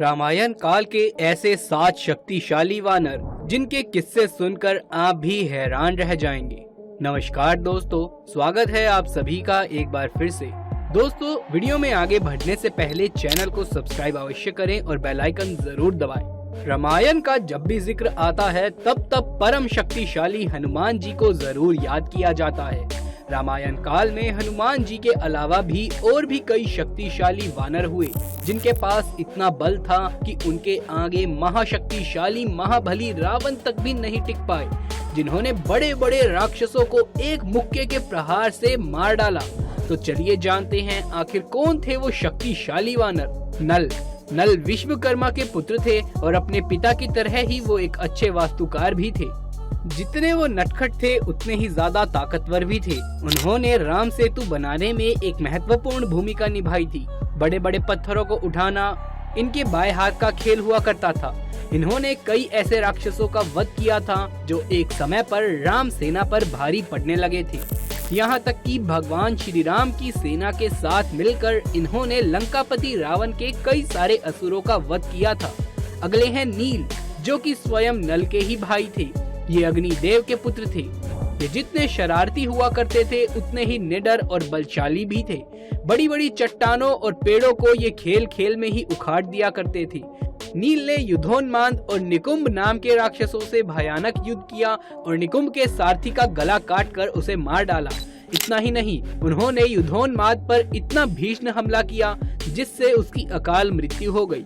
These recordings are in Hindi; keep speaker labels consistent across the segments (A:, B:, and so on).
A: रामायण काल के ऐसे 7 शक्तिशाली वानर जिनके किस्से सुनकर आप भी हैरान रह जाएंगे। नमस्कार दोस्तों, स्वागत है आप सभी का एक बार फिर से। दोस्तों, वीडियो में आगे बढ़ने से पहले चैनल को सब्सक्राइब अवश्य करें और बेल आइकन जरूर दबाएं। रामायण का जब भी जिक्र आता है तब परम शक्तिशाली हनुमान जी को जरूर याद किया जाता है। रामायण काल में हनुमान जी के अलावा भी और भी कई शक्तिशाली वानर हुए जिनके पास इतना बल था कि उनके आगे महाशक्तिशाली महाबली रावण तक भी नहीं टिक पाए, जिन्होंने बड़े बड़े राक्षसों को एक मुक्के के प्रहार से मार डाला। तो चलिए जानते हैं आखिर कौन थे वो शक्तिशाली वानर। नल विश्वकर्मा के पुत्र थे और अपने पिता की तरह ही वो एक अच्छे वास्तुकार भी थे। जितने वो नटखट थे उतने ही ज्यादा ताकतवर भी थे। उन्होंने राम सेतु बनाने में एक महत्वपूर्ण भूमिका निभाई थी। बड़े बड़े पत्थरों को उठाना इनके बाएं हाथ का खेल हुआ करता था। इन्होंने कई ऐसे राक्षसों का वध किया था जो एक समय पर राम सेना पर भारी पड़ने लगे थे। यहाँ तक कि भगवान श्री राम की सेना के साथ मिलकर इन्होंने लंकापति रावण के कई सारे असुरों का वध किया था। अगले हैं नील, जो कि स्वयं नल के ही भाई थे। ये अग्निदेव के पुत्र थे। ये जितने शरारती हुआ करते थे उतने ही निडर और बलशाली भी थे। बड़ी बड़ी चट्टानों और पेड़ों को ये खेल खेल में ही उखाड़ दिया करते थे। नील ने युद्धोन्माद और निकुंभ नाम के राक्षसों से भयानक युद्ध किया और निकुंभ के सारथी का गला काटकर उसे मार डाला। इतना ही नहीं, उन्होंने युद्धोन्माद पर इतना भीषण हमला किया जिससे उसकी अकाल मृत्यु हो गई।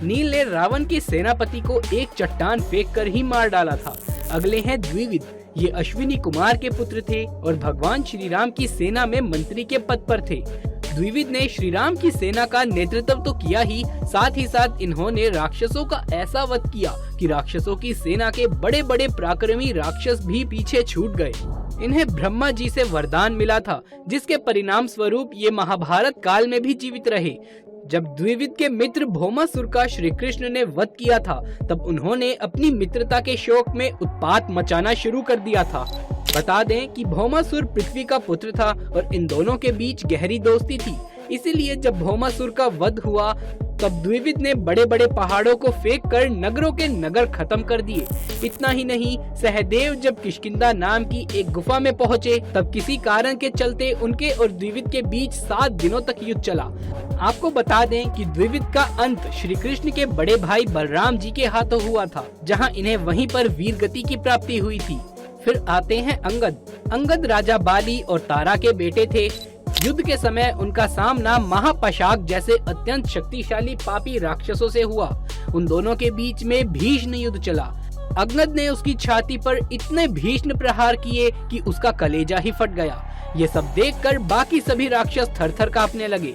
A: नील ने रावण के सेनापति को एक चट्टान फेंक कर ही मार डाला था। अगले हैं द्विविद। ये अश्विनी कुमार के पुत्र थे और भगवान श्री राम की सेना में मंत्री के पद पर थे। द्विविद ने श्री राम की सेना का नेतृत्व तो किया ही साथ इन्होंने राक्षसों का ऐसा वध किया कि राक्षसों की सेना के बड़े बड़े पराक्रमी राक्षस भी पीछे छूट गए। इन्हें ब्रह्मा जी से वरदान मिला था, जिसके परिणाम स्वरूप ये महाभारत काल में भी जीवित रहे। जब द्विविद के मित्र भौमासुर का श्री कृष्ण ने वध किया था, तब उन्होंने अपनी मित्रता के शौक में उत्पात मचाना शुरू कर दिया था। बता दें कि भौमासुर पृथ्वी का पुत्र था और इन दोनों के बीच गहरी दोस्ती थी। इसीलिए जब भौमासुर का वध हुआ तब द्विविद ने बड़े बड़े पहाड़ों को फेंक कर नगरों के नगर खत्म कर दिए। इतना ही नहीं, सहदेव जब किष्किंधा नाम की एक गुफा में पहुँचे तब किसी कारण के चलते उनके और द्विविद के बीच 7 दिनों तक युद्ध चला। आपको बता दें कि द्विविद का अंत श्री कृष्ण के बड़े भाई बलराम जी के हाथों हुआ था, जहाँ इन्हें वहीं पर वीर गति की प्राप्ति हुई थी। फिर आते हैं अंगद राजा बाली और तारा के बेटे थे। युद्ध के समय उनका सामना महापशाक जैसे अत्यंत शक्तिशाली पापी राक्षसों से हुआ। उन दोनों के बीच में भीषण युद्ध चला। अंगद ने उसकी छाती पर इतने भीषण प्रहार किए कि उसका कलेजा ही फट गया। ये सब देखकर बाकी सभी राक्षस थर-थर कांपने लगे।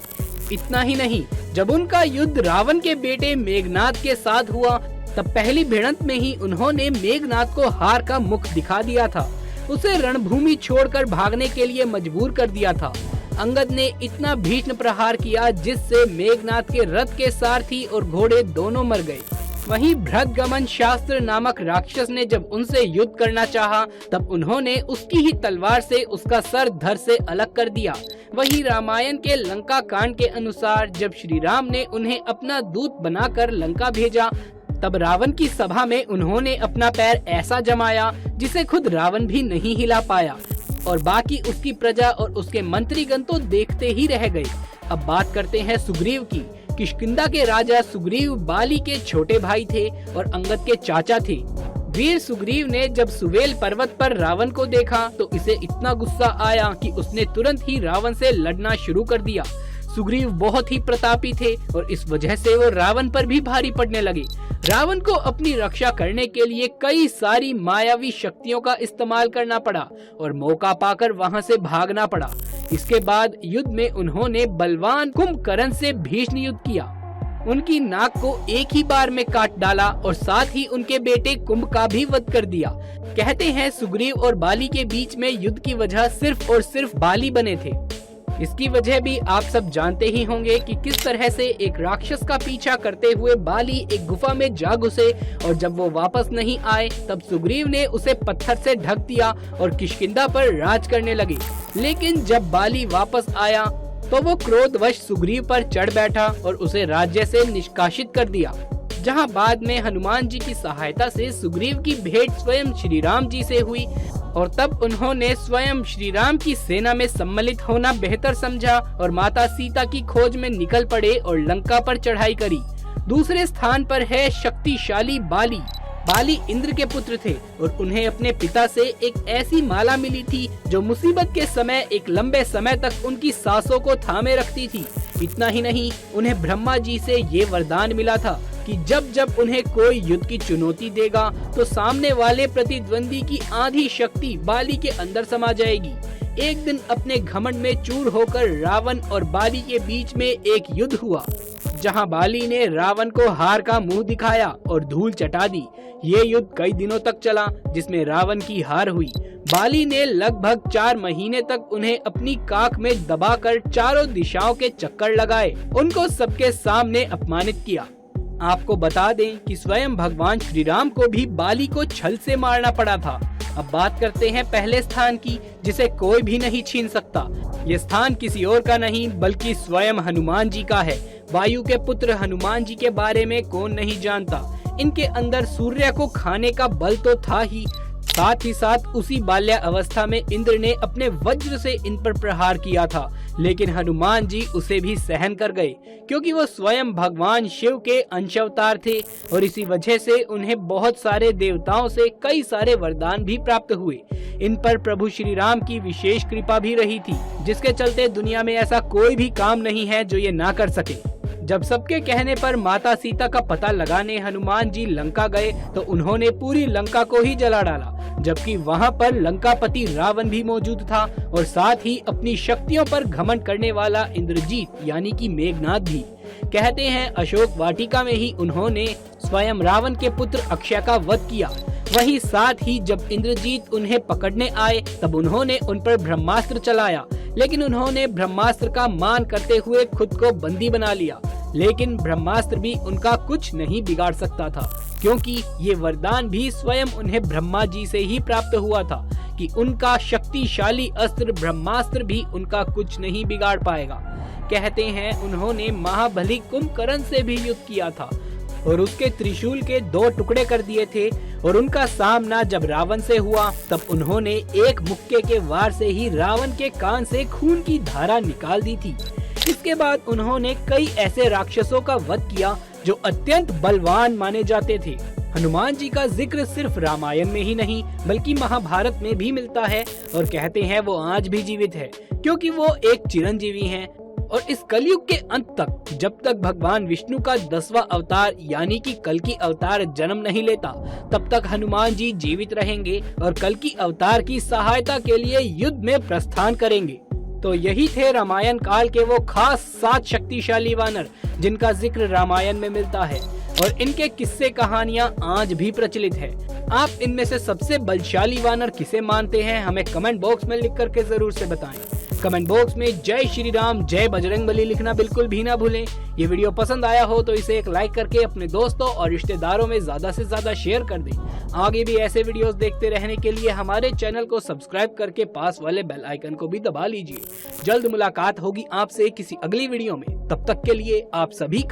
A: इतना ही नहीं, जब उनका युद्ध रावण के बेटे मेघनाद के साथ हुआ तब पहली भिड़ंत में ही उन्होंने मेघनाद को हार का मुख दिखा दिया था। उसे रणभूमि छोड़कर भागने के लिए मजबूर कर दिया था। अंगद ने इतना भीषण प्रहार किया जिससे मेघनाद के रथ के सारथी और घोड़े दोनों मर गए। वहीं भृगगमन शास्त्र नामक राक्षस ने जब उनसे युद्ध करना चाहा तब उन्होंने उसकी ही तलवार से उसका सर धड़ से अलग कर दिया। वहीं रामायण के लंका कांड के अनुसार जब श्री राम ने उन्हें अपना दूत बनाकर लंका भेजा तब रावण की सभा में उन्होंने अपना पैर ऐसा जमाया जिसे खुद रावण भी नहीं हिला पाया और बाकी उसकी प्रजा और उसके मंत्रीगण तो देखते ही रह गए। अब बात करते हैं सुग्रीव की। किष्किंधा के राजा सुग्रीव बाली के छोटे भाई थे और अंगद के चाचा थे। वीर सुग्रीव ने जब सुवेल पर्वत पर रावण को देखा तो इसे इतना गुस्सा आया कि उसने तुरंत ही रावण से लड़ना शुरू कर दिया। सुग्रीव बहुत ही प्रतापी थे और इस वजह से वो रावण पर भी भारी पड़ने लगे। रावण को अपनी रक्षा करने के लिए कई सारी मायावी शक्तियों का इस्तेमाल करना पड़ा और मौका पाकर वहां से भागना पड़ा। इसके बाद युद्ध में उन्होंने बलवान कुंभकर्ण से भीषण युद्ध किया। उनकी नाक को एक ही बार में काट डाला और साथ ही उनके बेटे कुंभ का भी वध कर दिया। कहते हैं सुग्रीव और बाली के बीच में युद्ध की वजह सिर्फ और सिर्फ बाली बने थे। इसकी वजह भी आप सब जानते ही होंगे कि किस तरह से एक राक्षस का पीछा करते हुए बाली एक गुफा में जा घुसे और जब वो वापस नहीं आए तब सुग्रीव ने उसे पत्थर से ढक दिया और किष्किंधा पर राज करने लगे। लेकिन जब बाली वापस आया तो वो क्रोधवश सुग्रीव पर चढ़ बैठा और उसे राज्य से निष्कासित कर दिया, जहां बाद में हनुमान जी की सहायता से सुग्रीव की भेंट स्वयं श्री राम जी से हुई और तब उन्होंने स्वयं श्री राम की सेना में सम्मिलित होना बेहतर समझा और माता सीता की खोज में निकल पड़े और लंका पर चढ़ाई करी। दूसरे स्थान पर है शक्तिशाली बाली। बाली इंद्र के पुत्र थे और उन्हें अपने पिता से एक ऐसी माला मिली थी जो मुसीबत के समय एक लंबे समय तक उनकी सांसों को थामे रखती थी। इतना ही नहीं, उन्हें ब्रह्मा जी से ये वरदान मिला था कि जब जब उन्हें कोई युद्ध की चुनौती देगा तो सामने वाले प्रतिद्वंदी की आधी शक्ति बाली के अंदर समा जाएगी। एक दिन अपने घमंड में चूर होकर रावण और बाली के बीच में एक युद्ध हुआ, जहां बाली ने रावण को हार का मुंह दिखाया और धूल चटा दी। ये युद्ध कई दिनों तक चला, जिसमें रावण की हार हुई। बाली ने लगभग 4 महीने तक उन्हें अपनी काख में दबाकर चारों दिशाओं के चक्कर लगाए, उनको सबके सामने अपमानित किया। आपको बता दें कि स्वयं भगवान श्री राम को भी बाली को छल से मारना पड़ा था। अब बात करते हैं पहले स्थान की, जिसे कोई भी नहीं छीन सकता। ये स्थान किसी और का नहीं बल्कि स्वयं हनुमान जी का है। वायु के पुत्र हनुमान जी के बारे में कौन नहीं जानता। इनके अंदर सूर्य को खाने का बल तो था ही साथ उसी बाल्यावस्था में इंद्र ने अपने वज्र से इन पर प्रहार किया था, लेकिन हनुमान जी उसे भी सहन कर गए, क्योंकि वो स्वयं भगवान शिव के अंश अवतार थे और इसी वजह से उन्हें बहुत सारे देवताओं से कई सारे वरदान भी प्राप्त हुए। इन पर प्रभु श्री राम की विशेष कृपा भी रही थी, जिसके चलते दुनिया में ऐसा कोई भी काम नहीं है जो ये ना कर सके। जब सबके कहने पर माता सीता का पता लगाने हनुमान जी लंका गए तो उन्होंने पूरी लंका को ही जला डाला, जबकि वहां पर लंकापति रावण भी मौजूद था और साथ ही अपनी शक्तियों पर घमंड करने वाला इंद्रजीत यानी कि मेघनाथ भी। कहते हैं अशोक वाटिका में ही उन्होंने स्वयं रावण के पुत्र अक्षय का वध किया। वहीं साथ ही जब इंद्रजीत उन्हें पकड़ने आए तब उन्होंने उन पर ब्रह्मास्त्र चलाया, लेकिन उन्होंने ब्रह्मास्त्र का मान करते हुए खुद को बंदी बना लिया। लेकिन ब्रह्मास्त्र भी उनका कुछ नहीं बिगाड़ सकता था, क्योंकि ये वरदान भी स्वयं उन्हें ब्रह्मा जी से ही प्राप्त हुआ था कि उनका शक्तिशाली अस्त्र ब्रह्मास्त्र भी उनका कुछ नहीं बिगाड़ पाएगा। कहते हैं उन्होंने महाबली कुंभकर्ण से भी युद्ध किया था और उसके त्रिशूल के 2 टुकड़े कर दिए थे और उनका सामना जब रावण से हुआ तब उन्होंने एक मुक्के के वार से ही रावण के कान से खून की धारा निकाल दी थी। इसके बाद उन्होंने कई ऐसे राक्षसों का वध किया जो अत्यंत बलवान माने जाते थे। हनुमान जी का जिक्र सिर्फ रामायण में ही नहीं बल्कि महाभारत में भी मिलता है और कहते हैं वो आज भी जीवित है, क्योंकि वो एक चिरंजीवी हैं। और इस कलयुग के अंत तक जब तक भगवान विष्णु का 10वां अवतार यानी कि कल्कि अवतार जन्म नहीं लेता तब तक हनुमान जी जीवित रहेंगे और कल्कि अवतार की सहायता के लिए युद्ध में प्रस्थान करेंगे। तो यही थे रामायण काल के वो खास 7 शक्तिशाली वानर जिनका जिक्र रामायण में मिलता है और इनके किस्से कहानियां आज भी प्रचलित है। आप इनमें से सबसे बलशाली वानर किसे मानते हैं, हमें कमेंट बॉक्स में लिख करके जरूर से बताएं। कमेंट बॉक्स में जय श्री राम, जय बजरंगबली लिखना बिल्कुल भी ना भूलें। ये वीडियो पसंद आया हो तो इसे एक लाइक करके अपने दोस्तों और रिश्तेदारों में ज्यादा से ज्यादा शेयर कर दें। आगे भी ऐसे वीडियोस देखते रहने के लिए हमारे चैनल को सब्सक्राइब करके पास वाले बेल आइकन को भी दबा लीजिए। जल्द मुलाकात होगी आपसे किसी अगली वीडियो में, तब तक के लिए आप सभी